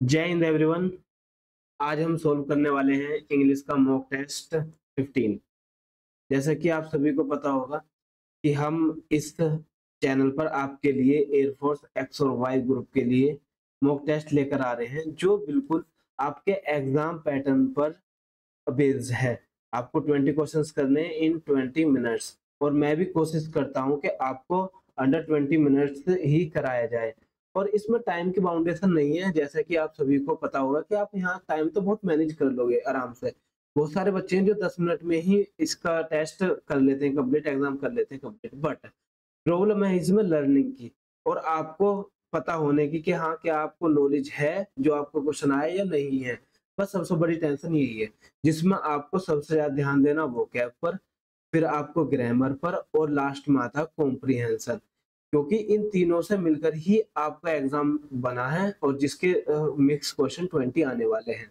जय हिंद एवरीवन। आज हम सोल्व करने वाले हैं इंग्लिश का मॉक टेस्ट 15। जैसा कि आप सभी को पता होगा कि हम इस चैनल पर आपके लिए एयरफोर्स एक्स और वाई ग्रुप के लिए मॉक टेस्ट लेकर आ रहे हैं, जो बिल्कुल आपके एग्जाम पैटर्न पर बेस्ड है। आपको 20 क्वेश्चंस करने हैं इन 20 मिनट्स, और मैं भी कोशिश करता हूं कि आपको अंडर 20 मिनट्स ही कराया जाए। और इसमें टाइम की बाउंडेशन नहीं है, जैसा कि आप सभी को पता होगा कि आप यहाँ टाइम तो बहुत मैनेज कर लोगे आराम से। बहुत सारे बच्चे हैं जो 10 मिनट में ही इसका टेस्ट कर लेते हैं कंप्लीट, एग्जाम कर लेते हैं कंप्लीट। बट प्रॉब्लम है इसमें लर्निंग की, और आपको पता होने की कि हाँ, क्या आपको नॉलेज है जो आपको क्वेश्चन आए या नहीं है। बस सबसे बड़ी टेंशन यही है, जिसमें आपको सबसे ज्यादा ध्यान देना वोकैब पर, फिर आपको ग्रामर पर, और लास्ट में आता है कॉम्प्रिहेंशन। क्योंकि इन तीनों से मिलकर ही आपका एग्जाम बना है, और जिसके मिक्स क्वेश्चन 20 आने वाले हैं।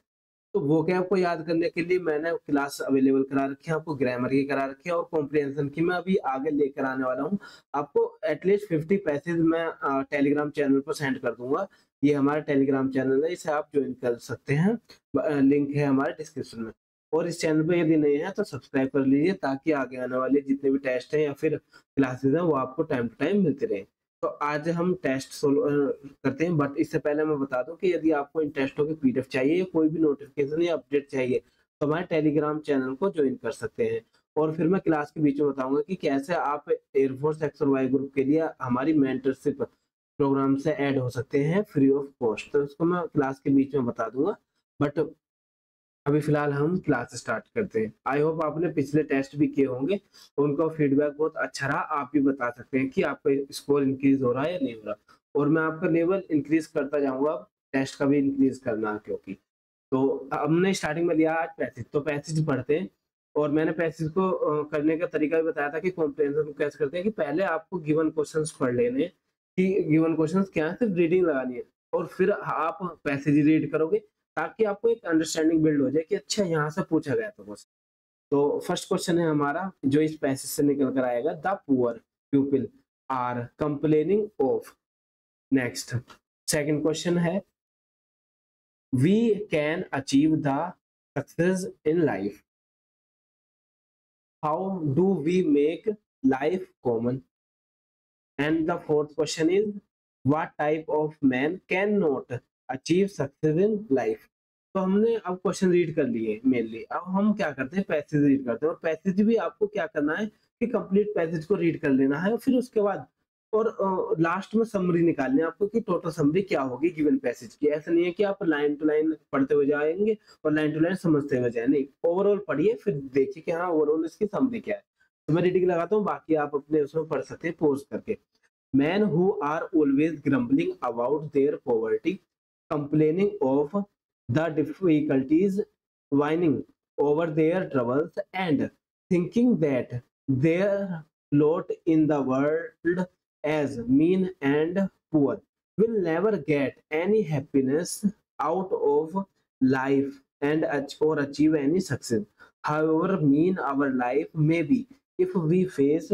तो वोकैब को याद करने के लिए मैंने क्लास अवेलेबल करा रखी है, आपको ग्रामर की करा रखी है, और कॉम्प्रिहेंशन की मैं अभी आगे लेकर आने वाला हूँ। आपको एटलीस्ट 50 पैसेज मैं टेलीग्राम चैनल पर सेंड कर दूंगा। ये हमारा टेलीग्राम चैनल है, इसे आप ज्वाइन कर सकते हैं। लिंक है हमारे डिस्क्रिप्शन में। और इस चैनल पर यदि नहीं है तो सब्सक्राइब कर लीजिए, ताकि आगे आने वाले जितने भी टेस्ट हैं या फिर क्लासेज हैं वो आपको टाइम टू टाइम मिलते रहे। तो आज हम टेस्ट सोल्व करते हैं, बट इससे पहले मैं बता दूं कि यदि आपको इन टेस्टों के पीडीएफ चाहिए या कोई भी नोटिफिकेशन या अपडेट चाहिए, तो हमारे टेलीग्राम चैनल को ज्वाइन कर सकते हैं। और फिर मैं क्लास के बीच में बताऊंगा कि कैसे आप एयरफोर्स एक्स और वाई ग्रुप के लिए हमारी मेंटरशिप प्रोग्राम से ऐड हो सकते हैं फ्री ऑफ कॉस्ट। तो इसको मैं क्लास के बीच में बता दूंगा। बट अभी फिलहाल हम क्लास स्टार्ट करते हैं। आई होप आपने पिछले टेस्ट भी किए होंगे, तो उनका फीडबैक बहुत अच्छा रहा। आप भी बता सकते हैं कि आपका स्कोर इंक्रीज हो रहा है या नहीं हो रहा, और मैं आपका लेवल इंक्रीज करता जाऊंगा। टेस्ट का भी इंक्रीज करना, क्योंकि तो हमने स्टार्टिंग में लिया आज पैसेज, तो पैसेज पढ़ते हैं। और मैंने पैसेज को करने का तरीका भी बताया था कि कॉम्प्रिहेंशन को कैसे करते हैं। कि पहले आपको गिवन क्वेश्चंस पढ़ लेने हैं, कि गिवन क्वेश्चंस क्या है, सिर्फ रीडिंग लगानी है, और फिर आप पैसेज रीड करोगे, ताकि आपको एक अंडरस्टैंडिंग बिल्ड हो जाए कि अच्छा यहाँ से पूछा गया था क्वेश्चन। तो फर्स्ट क्वेश्चन है हमारा जो इस पैसेज से निकल कर आएगा, the poor people are complaining of. Next second question है, we can achieve the success in life, how do we make life common. And the fourth question is, what type of man can not achieve success in life. तो हमने अब question read कर लिए mainly, अब हम क्या करते हैं, पैसेज रीड करते हैं। और पैसेज भी आपको क्या करना है कि कंप्लीट पैसेज को रीड कर लेना है, और फिर उसके बाद और लास्ट में समरी निकालनी है आपको कि टोटल समरी क्या होगी गिवन पैसेज की। ऐसा नहीं है कि आप लाइन टू लाइन पढ़ते हुए जाएंगे और लाइन टू लाइन समझते हुए जाए, नहीं, ओवरऑल पढ़िए, फिर देखिए कि हाँ ओवरऑल इसकी समरी क्या है। तो मैं रीडिंग लगाता हूँ, बाकी आप अपने उसमें पढ़ सकते हैं पॉज करके। Men who are always grumbling about their poverty, complaining of the difficulties, whining over their troubles, and thinking that their lot in the world as mean and poor, will never get any happiness out of life and or achieve any success. However mean our life may be, if we face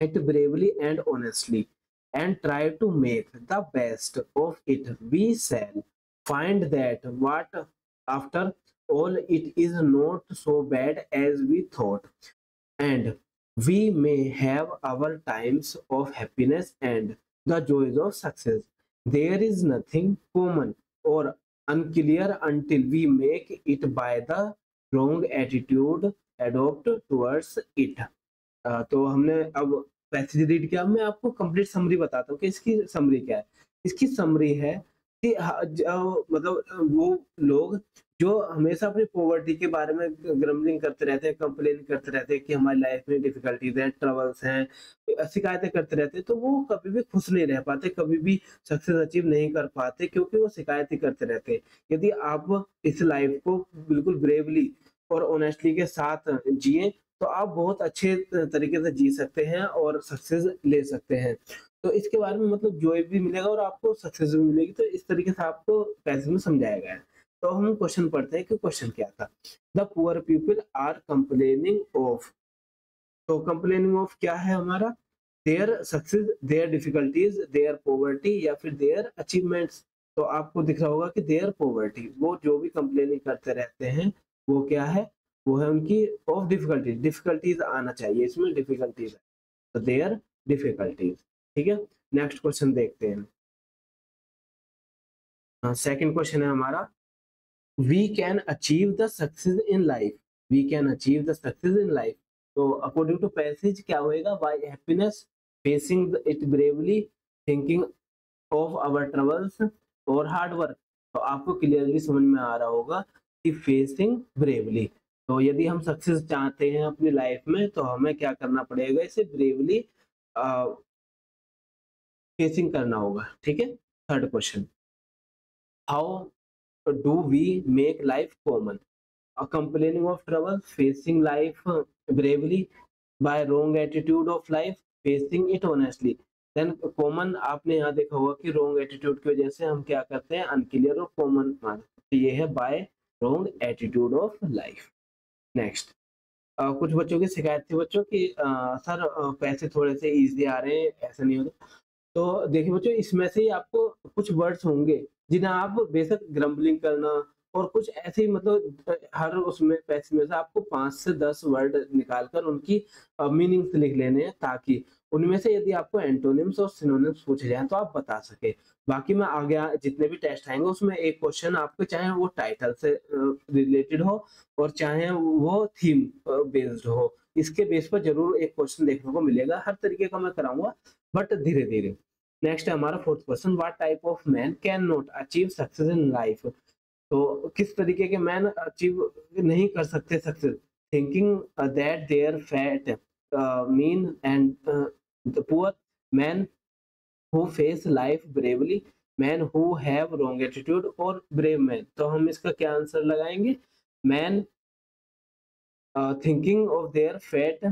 it bravely and honestly, and try to make the best of it, we shall find that what after all it is not so bad as we thought, and we may have our times of happiness and the joys of success. There is nothing common or unclear until we make it by the wrong attitude adopt towards it. तो हमने अब passage read किया। मैं आपको complete summary बताता हूँ कि इसकी समरी क्या है। इसकी समरी है कि मतलब वो लोग जो हमेशा अपनी पॉवर्टी के बारे में ग्रम्बलिंग करते रहते हैं, कंप्लेन करते रहते हैं कि हमारी लाइफ में डिफिकल्टीज हैं, ट्रबल्स हैं, शिकायतें करते रहते हैं, तो वो कभी भी खुश नहीं रह पाते, कभी भी सक्सेस अचीव नहीं कर पाते, क्योंकि वो शिकायतें करते रहते हैं। यदि आप इस लाइफ को बिल्कुल ब्रेवली और ऑनेस्टली के साथ जिए, तो आप बहुत अच्छे तरीके से जी सकते हैं और सक्सेस ले सकते हैं। तो इसके बारे में मतलब जॉय भी मिलेगा और आपको सक्सेस भी मिलेगी। तो इस तरीके से आपको पैसेज में समझाया गया है। तो हम क्वेश्चन पढ़ते हैं कि क्वेश्चन क्या था। The poor people are complaining of. तो कंप्लेनिंग ऑफ क्या है हमारा, their success, their difficulties, their poverty, या फिर देयर अचीवमेंट्स। तो आपको दिख रहा होगा कि देयर पॉवर्टी, वो जो भी कंप्लेनिंग करते रहते हैं वो क्या है, वो है उनकी ऑफ डिफिकल्टीज, डिफिकल्टीज आना चाहिए इसमें, डिफिकल्टीज है तो देयर डिफिकल्टीज। ठीक है, नेक्स्ट क्वेश्चन देखते हैं। सेकंड क्वेश्चन है हमारा, we can achieve the success in life, we can achieve the success in life. तो अकॉर्डिंग टू पैसेज क्या होएगा, by happiness, facing it bravely, thinking of our troubles और हार्ड वर्क। तो आपको क्लियरली समझ में आ रहा होगा कि फेसिंग ब्रेवली, तो यदि हम सक्सेस चाहते हैं अपनी लाइफ में तो हमें क्या करना पड़ेगा, इसे ब्रेवली फेसिंग करना होगा। ठीक है, third question, how do we make life common, complaining of trouble, facing life bravely, by wrong attitude of life, facing it honestly। Then common आपने यहाँ देखा होगा कि रॉन्ग एटीट्यूड की वजह से हम क्या करते हैं, अनक्लियर और कॉमन, तो ये है by wrong attitude of life. Next, कुछ बच्चों की शिकायत थी बच्चों की सर पैसे थोड़े से इजी आ रहे हैं, ऐसा नहीं होता। तो देखिए बच्चों, इसमें से ही आपको कुछ वर्ड्स होंगे जिन्हें आप बेशक ग्रम्बलिंग करना और कुछ ऐसे ही, मतलब हर उसमें पैसे में से आपको 5 से 10 वर्ड निकालकर उनकी मीनिंग्स लिख लेने हैं, ताकि उनमें से यदि आपको एंटोनिम्स और सिनोनिम्स पूछे जाएं तो आप बता सके। बाकी मैं आगे जितने भी टेस्ट आएंगे उसमें एक क्वेश्चन आपको, चाहे वो टाइटल से रिलेटेड हो और चाहे वो थीम बेस्ड हो, इसके बेस पर जरूर एक क्वेश्चन देखने को मिलेगा। हर तरीके का मैं कराऊंगा बट धीरे धीरे। नेक्स्ट है हमारा fourth question, what type of man can not achieve success in life. तो किस तरीके के मैन अचीव नहीं कर सकते success, thinking that their fate mean and the poor, man who face life bravely, man who have wrong attitude और brave man. तो हम इसका क्या आंसर लगाएंगे, man thinking of their fate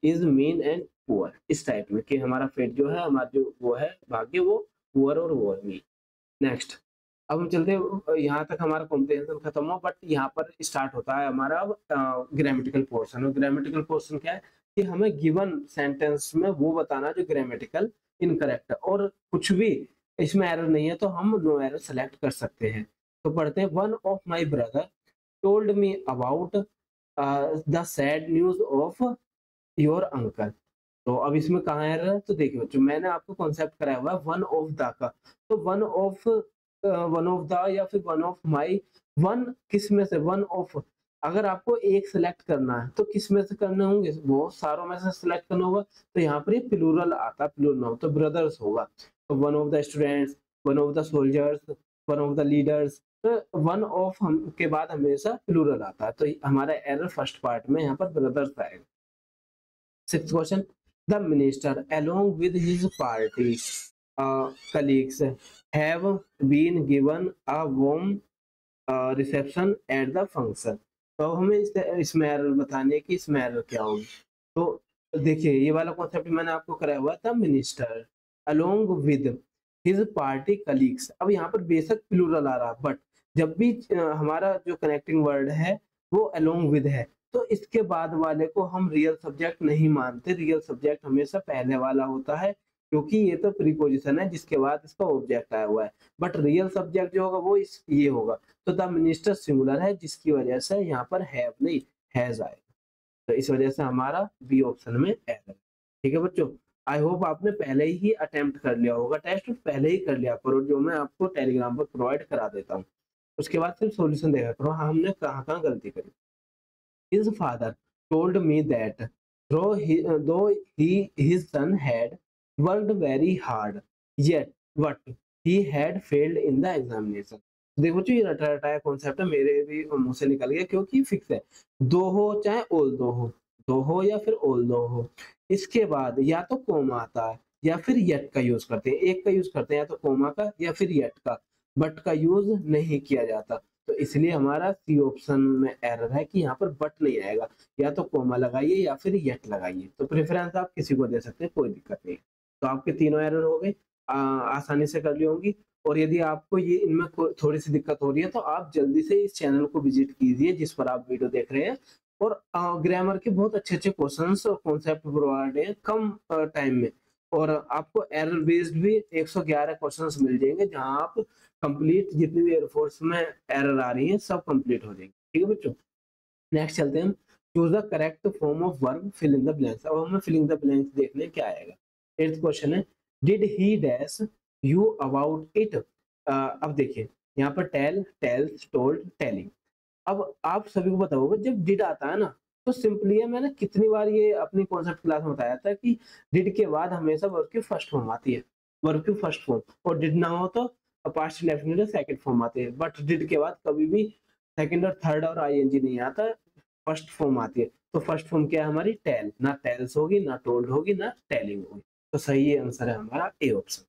is mean and poor, इस type में कि हमारा फेट जो है, हमारा जो वो है भाग्य, वो पुअर और वो है मीन। नेक्स्ट, अब हम चलते हैं, यहाँ तक हमारा कॉम्प्रिहेंशन खत्म हुआ, बट यहाँ पर स्टार्ट होता है हमारा अब ग्रामेटिकल पोर्शन। और ग्रामेटिकल पोर्शन क्या है कि हमें गिवन सेंटेंस में वो बताना जो ग्रामेटिकल इनकरेक्ट है, और कुछ भी इसमें एरर नहीं है तो हम नो एरर सेलेक्ट कर सकते हैं। तो पढ़ते हैं, one of my brother told me about the sad news of your uncle. तो अब इसमें कहाँ एरर है, तो देखिए बच्चों, मैंने आपको कॉन्सेप्ट कराया हुआ है वन ऑफ द का, तो वन ऑफ द या फिर वन ऑफ माई, वन किस में से, वन ऑफ, अगर आपको एक सिलेक्ट करना है तो किस में से करने होंगे, वो सारों में से सिलेक्ट करना होगा। तो यहाँ पर ये प्लूरल आता है, प्लूरल नाउन, तो ब्रदर्स होगा। तो one of the students, one of the soldiers, one of the leaders, तो वन ऑफ हम के बाद हमेशा प्लूरल आता है, तो हमारा एरर फर्स्ट पार्ट में यहाँ पर ब्रदर्स आएगा। Sixth question, the minister along with his party colleagues have been given a warm reception at the function। तो हमें इसमें एरर बताने की, इसमें एरर क्या होगी। तो देखिए, ये वाला कॉन्सेप्ट मैंने आपको कराया हुआ था, minister along with his party colleagues। अब यहाँ पर बेशक प्लूरल आ रहा, बट जब भी हमारा जो कनेक्टिंग वर्ड है वो along with है, तो इसके बाद वाले को हम रियल सब्जेक्ट नहीं मानते। रियल सब्जेक्ट हमेशा पहले वाला होता है, क्योंकि ये तो प्रीपोजिशन है जिसके बाद इसका ऑब्जेक्ट आया हुआ है, बट रियल सब्जेक्ट जो होगा वो ये होगा। तो द मिनिस्टर सिंगुलर है, जिसकी वजह से यहाँ पर हैव नहीं हैज आएगा, तो इस वजह से हमारा बी ऑप्शन में एरर। ठीक है बच्चों, आई होप आपने पहले ही अटेम्प्ट कर लिया होगा, टेस्ट पहले ही कर लिया करो, जो मैं आपको टेलीग्राम पर प्रोवाइड करा देता हूँ। उसके बाद सिर्फ सॉल्यूशन देखा करो, हाँ हमने कहाँ कहाँ गलती करी। His father told me that his son had worked very hard, yet what he had failed in the examination। देखो जो ये रटा रटाया कॉन्सेप्ट है, मेरे भी मुंह से निकल गया, क्योंकि फिक्स है, दो हो चाहे ओल दो हो, दो हो या फिर ओल दो हो, इसके बाद या तो कोमा आता है या फिर यट का यूज करते हैं, एक का यूज करते हैं, या तो कोमा का या फिर यट का, बट का यूज नहीं किया जाता। तो इसलिए हमारा सी ऑप्शन में एरर है कि यहाँ पर बट नहीं आएगा, या तो कोमा लगाइए या फिर यट लगाइए। तो प्रेफरेंस आप किसी को दे सकते हैं, कोई दिक्कत नहीं। तो आपके तीनों एरर हो गए, आसानी से कर ली होंगी। और यदि आपको ये इनमें थोड़ी सी दिक्कत हो रही है तो आप जल्दी से इस चैनल को विजिट कीजिए जिस पर आप वीडियो देख रहे हैं, और ग्रामर के बहुत अच्छे अच्छे क्वेश्चंस और कॉन्सेप्ट प्रोवाइड है कम टाइम में, और आपको एरर बेस्ड भी 111 क्वेश्चंस मिल जाएंगे, जहां आप कंप्लीट जितनी भी एयरफोर्स में एरर आ रही है सब कंप्लीट हो जाएंगे। ठीक है बच्चों, नेक्स्ट चलते हैं हम। Choose the correct form of verb fill in the blanks. अब हमें फिल इन द ब्लैंक्स देखने क्या आएगा। एट्थ क्वेश्चन है, did he dash you about it. अब देखिए यहाँ पर टेल, टेल्स, टोल्ड, टेलिंग। अब आप सभी को पता होगा जब डिड आता है ना, तो सिंपली है, मैंने कितनी बार ये अपनी कॉन्सेप्ट क्लास में बताया था कि डिड के बाद हमेशा वर्ब की फर्स्ट फॉर्म आती है, वर्ब की फर्स्ट फॉर्म, और डिड ना हो तो पास्ट इंडेफिनिट सेकंड फॉर्म आती है। बट डिड के बाद कभी भी सेकंड और थर्ड और आईएनजी नहीं आता, फर्स्ट फॉर्म आती है। तो फर्स्ट फॉर्म क्या है हमारी, टेल। ना टेल्स होगी, ना टोल्ड होगी, ना टेलिंग होगी। तो सही आंसर है हमारा ए ऑप्शन।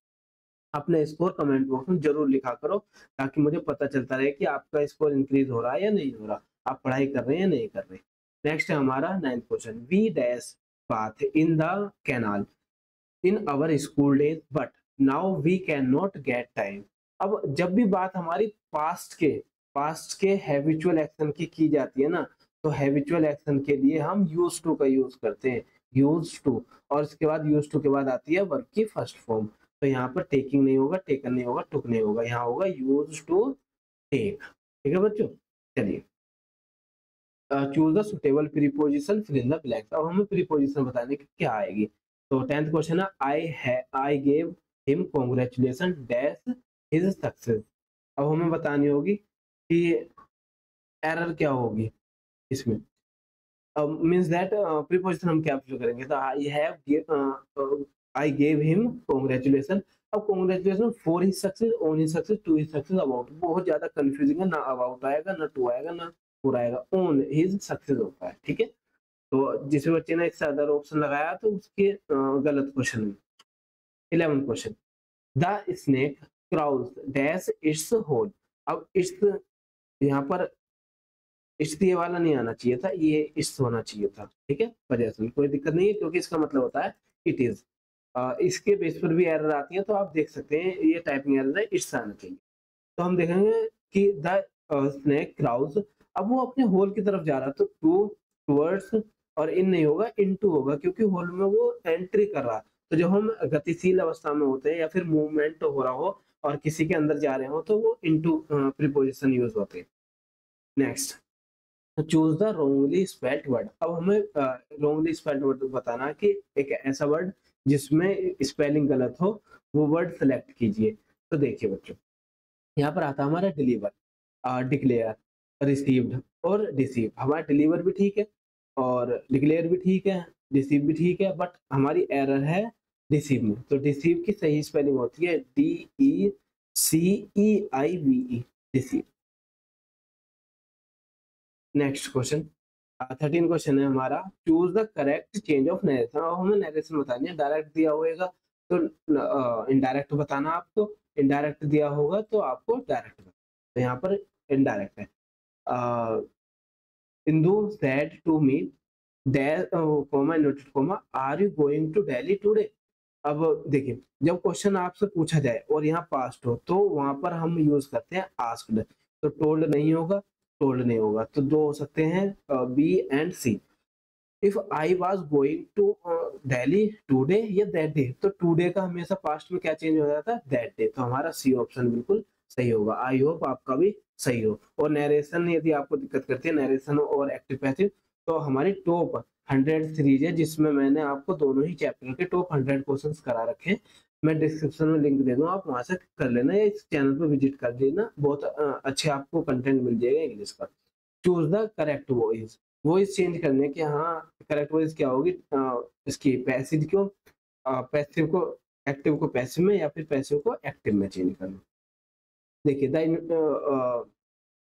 अपने स्कोर कमेंट बॉक्स में जरूर लिखा करो, ताकि मुझे पता चलता रहे कि आपका स्कोर इंक्रीज हो रहा है या नहीं हो रहा, आप पढ़ाई कर रहे हैं या नहीं कर रहे। नेक्स्ट है हमारा ninth question, we dash bath in the canal in our school days but now we can not get time. अब जब भी बात हमारी पास्ट के हैबिचुअल एक्शन की जाती है ना, तो हैबिचुअल एक्शन के लिए हम यूज टू का यूज करते हैं, यूज टू। और इसके बाद यूज टू के बाद आती है वर्ब की फर्स्ट फॉर्म। तो यहाँ पर टेकिंग नहीं होगा, टेकन नहीं होगा, टुक नहीं होगा, यहाँ होगा यूज टू टेक। ठीक है बच्चों, चलिए choose the suitable preposition fill in the blanks. अब हमें प्रीपोजिशन बताने की क्या आएगी। तो 10th क्वेश्चन है, आई gave him congratulation dash his success. अब हमें बतानी होगी कि एरर क्या होगी इसमें। मींस दैट प्रीपोजिशन हम क्या फिल करेंगे, तो आई गेव हिम कांग्रेचुलेशन। अब congratulation for his success, on his success, to his success, about, बहुत ज्यादा कंफ्यूजिंग है, ना अबाउट आएगा, ना टू आएगा, ना पूरा आएगा, ऑन हिज सक्सेस होता है। ठीक है, तो जिस बच्चे ने इससे अदर ऑप्शन लगाया तो उसके गलत क्वेश्चन में। 11th question, the snake crawls dash its hole. अब इट्स, यहाँ पर इट्स ये वाला नहीं आना चाहिए था, ये इट्स होना चाहिए था। ठीक है, वजह से कोई दिक्कत नहीं है, क्योंकि इसका मतलब होता है इट इज। इसके बेस पर भी एरर आती है, तो आप देख सकते हैं ये टाइपिंग एरर है, इट्स आना चाहिए। तो हम देखेंगे कि द स्नेक क्राउज, अब वो अपने होल की तरफ जा रहा है, तो टू, टुवर्ड्स, और इन नहीं होगा, इनटू होगा, क्योंकि होल में वो एंट्री कर रहा है। तो जब हम गतिशील अवस्था में होते हैं या फिर मूवमेंट हो रहा हो और किसी के अंदर जा रहे हो, तो वो इनटू प्रीपोजिशन यूज होते हैं। Next, choose the Rongli spelled word. अब हमें रोंगली स्पेल्ड वर्ड बताना कि एक ऐसा वर्ड जिसमें स्पेलिंग गलत हो, वो वर्ड सेलेक्ट कीजिए। तो देखिए बच्चों, यहाँ पर आता है हमारा डिलीवर, डिक्लेयर, रिसीव्ड और डिसीव। हमारा डिलीवर भी ठीक है और डिक्लेयर भी ठीक है, रिसीव भी ठीक है, बट हमारी एरर है डिसीव में। तो डिसीव की सही स्पेलिंग होती है DECEIVE, deceive. Next question, 13 question है हमारा, choose the correct change of narration. और हमें नरेशन बतानी है, डायरेक्ट दिया होगा तो इनडायरेक्ट बताना आपको, इनडायरेक्ट दिया होगा तो आपको डायरेक्ट बताना। तो यहाँ पर इनडायरेक्ट है, Indu said to me comma noted comma, are you going to Delhi today. अब देखिए, जब क्वेश्चन आपसे पूछा जाए और यहाँ पास्ट हो, तो वहां पर हम यूज करते हैं आस्क्ड। तो टोल्ड नहीं होगा, टोल्ड नहीं होगा, तो दो हो सकते हैं, B and C. If I was going to Delhi today या दैट डे, तो टूडे का हमेशा पास्ट में क्या चेंज हो जाता है, दैट डे। तो हमारा सी ऑप्शन बिल्कुल सही होगा। आई होप आपका भी सही हो। और नरेशन, यदि आपको दिक्कत करती है नरेशन और एक्टिव पैसिव, तो हमारी टॉप 100 सीरीज है, जिसमें मैंने आपको दोनों ही चैप्टर के टॉप 100 क्वेश्चंस करा रखे हैं। मैं डिस्क्रिप्शन में लिंक दे दूँ, आप वहां से कर लेना या इस चैनल पर विजिट कर लेना, बहुत अच्छे आपको कंटेंट मिल जाएगा इंग्लिश का। Choose the correct voice, voice change करने के, हाँ करेक्ट वॉइस क्या होगी, इसकी पैसिव को पैसिव को एक्टिव को पैसिव में, या फिर पैसिव को एक्टिव में चेंज करना। देखिए, the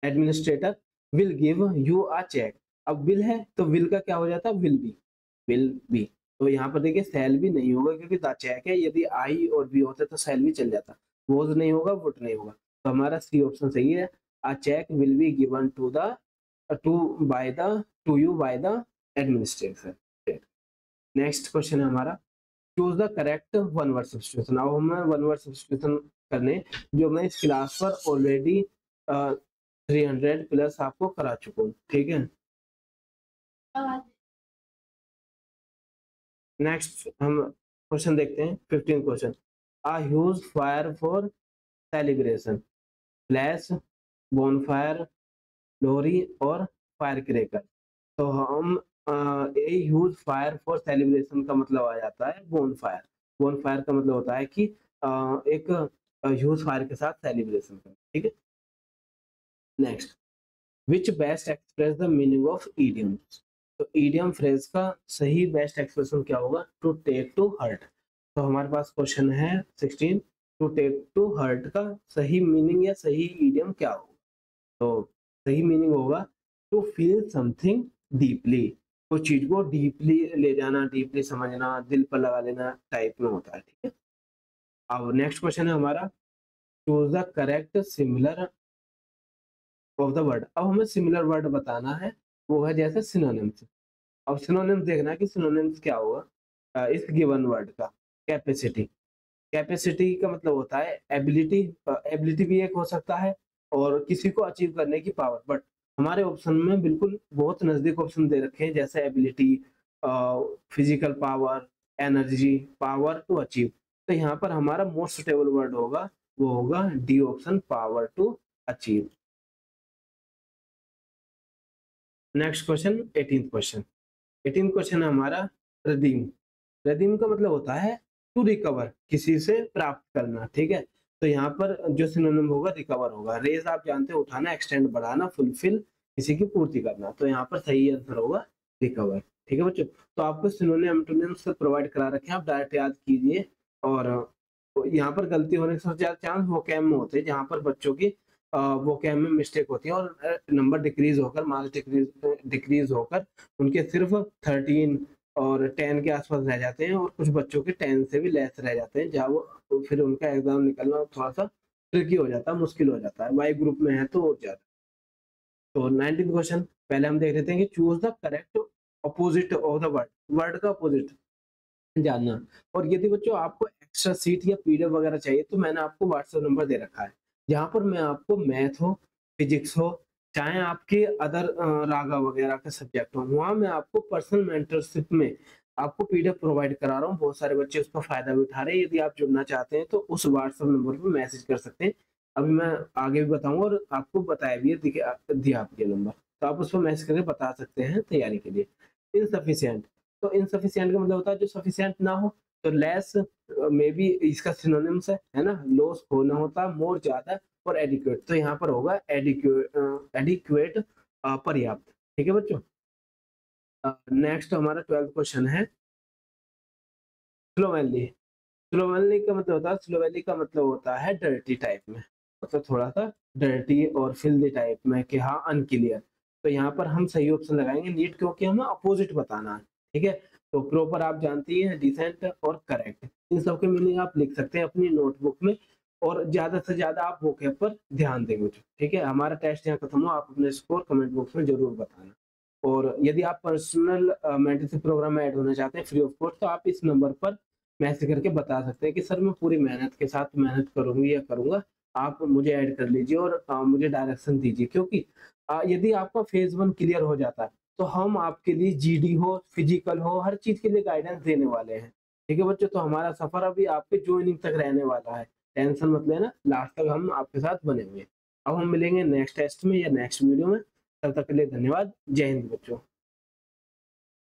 administrator will give you a cheque. अब विल है तो विल का क्या हो जाता है, विल बी, विल बी। तो यहाँ पर देखिए सेल भी नहीं होगा, क्योंकि द चेक है, यदि आई और बी होते तो सेल भी चल जाता, वोज नहीं होगा, वुड नहीं होगा। तो हमारा सी ऑप्शन सही है, a check will be given to the to you by the administrator. Next question है हमारा, choose the correct one word substitution. अब हमें वन वर्ड सब्स्टिट्यूशन करने, जो मैं इस क्लास पर ऑलरेडी 300 प्लस आपको करा चुका हूँ। ठीक है, नेक्स्ट हम क्वेश्चन देखते हैं 15 question. A huge fire for celebration, flash, bonfire, Lohri और फायर क्रैकर। तो हम a huge fire for celebration का मतलब आ जाता है बोनफायर। बोनफायर का मतलब होता है कि एक ह्यूज फायर के साथ सेलिब्रेशन करना, ठीक है। Next, which best express the meaning of idioms. तो इडियम फ्रेज का सही बेस्ट एक्सप्रेशन क्या होगा? To take to hurt. तो हमारे पास क्वेश्चन है 16, टू टेक टू हर्ट का सही मीनिंग या सही इडियम क्या होगा? तो सही मीनिंग होगा टू फील समथिंग डीपली। कुछ चीज को डीपली ले जाना, डीपली समझना, दिल पर लगा लेना टाइप में होता है, ठीक है। अब नेक्स्ट क्वेश्चन है हमारा, choose the correct similar of the word. अब हमें सिमिलर वर्ड बताना है, वो है जैसे सिनोनिम्स। अब सिनोनिम्स देखना है कि सिनोनिम्स क्या होगा इस गिवन वर्ड का। कैपेसिटी, कैपेसिटी का मतलब होता है एबिलिटी। एबिलिटी भी एक हो सकता है और किसी को अचीव करने की पावर, बट हमारे ऑप्शन में बिल्कुल बहुत नजदीक ऑप्शन दे रखे हैं, जैसे ability, physical power, energy, power to achieve. तो यहाँ पर हमारा मोस्ट सुटेबल वर्ड होगा, वो होगा D option, power to achieve. Next question 18th question. 18th question है हमारा रिडीम। रिडीम का मतलब होता है टू रिकवर, किसी से प्राप्त करना, ठीक है। तो यहाँ पर जो सिनोनिम होगा रिकवर होगा। रेज आप जानते हो उठाना, एक्सटेंड बढ़ाना, फुलफिल किसी की पूर्ति करना। तो यहाँ पर सही आंसर होगा रिकवर, ठीक है बच्चों। तो आपको सिनोनिम एंटोनिम्स प्रोवाइड करा रखे हैं, आप डायरेक्ट याद कीजिए। और यहाँ पर गलती होने के सबसे ज्यादा चांस वो कैम में होते हैं, जहाँ पर बच्चों की वो कैम में मिस्टेक होती है और नंबर डिक्रीज होकर, मार्क्स डिक्रीज होकर उनके सिर्फ 13 और 10 के आसपास रह जाते हैं, और कुछ बच्चों के 10 से भी लेस रह जाते हैं, जहाँ वो तो फिर उनका एग्जाम निकलना थोड़ा सा ट्रिकी हो जाता है, मुश्किल हो जाता है। वाई ग्रुप में है तो और ज्यादा। तो 19th क्वेश्चन पहले हम देख लेते हैं कि choose the correct opposite of the word. Word का अपोजिट जानना। और यदि बच्चों आपको एक्स्ट्रा सीट या पीडीएफ वगैरह चाहिए तो मैंने आपको व्हाट्सएप नंबर दे रखा है, जहाँ पर मैं आपको मैथ हो, फिजिक्स हो, चाहे आपके अदर रागा वगैरह का सब्जेक्ट हो, वहाँ मैं आपको पर्सनल मेंटरशिप में आपको पीडीएफ प्रोवाइड करा रहा हूँ। बहुत सारे बच्चे उसका फायदा भी उठा रहे हैं। यदि आप जुड़ना चाहते हैं तो उस व्हाट्सएप नंबर पर मैसेज कर सकते हैं। अभी मैं आगे भी बताऊंगा और आपको बताया भी है, दिया आपके नंबर, तो आप उस पर मैसेज करके बता सकते हैं तैयारी के लिए। इनसफिशिएंट, तो इनसफिशिएंट का मतलब होता है जो सफिशिएंट ना हो। तो लेस मे बी इसका सिनोनिम्स है ना, लॉस होना होता है, मोर ज्यादा, और एडिक्वेट। तो यहाँ पर होगा एडिक्वेट, एडिक्वेट पर्याप्त, ठीक है बच्चों। नेक्स्ट हमारा 12th क्वेश्चन है स्लोवेनली। स्लोवेनली का मतलब होता है, स्लोवेनली का मतलब होता है डर्टी टाइप में, मतलब थोड़ा सा डर्टी और फिल्दी टाइप में, कि हाँ अनक्लियर। तो यहाँ पर हम सही ऑप्शन लगाएंगे नीट, क्योंकि हमें अपोजिट बताना है, ठीक है। तो प्रॉपर आप जानती है, डिसेंट और करेक्ट, इन सब के मीनिंग आप लिख सकते हैं अपनी नोटबुक में, और ज्यादा से ज्यादा आप वोकैब पर ध्यान देंगे, ठीक है। हमारा टेस्ट यहाँ खत्म हुआ, आप अपने स्कोर कमेंट बॉक्स में जरूर बताना। और यदि आप पर्सनल मेंटरशिप प्रोग्राम में ऐड होना चाहते हैं फ्री ऑफ कॉस्ट, तो आप इस नंबर पर मैसेज करके बता सकते हैं कि सर मैं पूरी मेहनत के साथ मेहनत करूंगी या करूंगा, आप मुझे ऐड कर लीजिए और मुझे डायरेक्शन दीजिए। क्योंकि यदि आपका फेज 1 क्लियर हो जाता है तो हम आपके लिए जीडी हो, फिजिकल हो, हर चीज के लिए गाइडेंस देने वाले हैं, ठीक है बच्चों। तो हमारा सफर अभी आपके ज्वाइनिंग तक रहने वाला है, टेंशन मत लेना, लास्ट तक हम आपके साथ बने हुए हैं। अब हम मिलेंगे नेक्स्ट टेस्ट में या नेक्स्ट वीडियो में, तब तक के लिए धन्यवाद। जय हिंद बच्चों।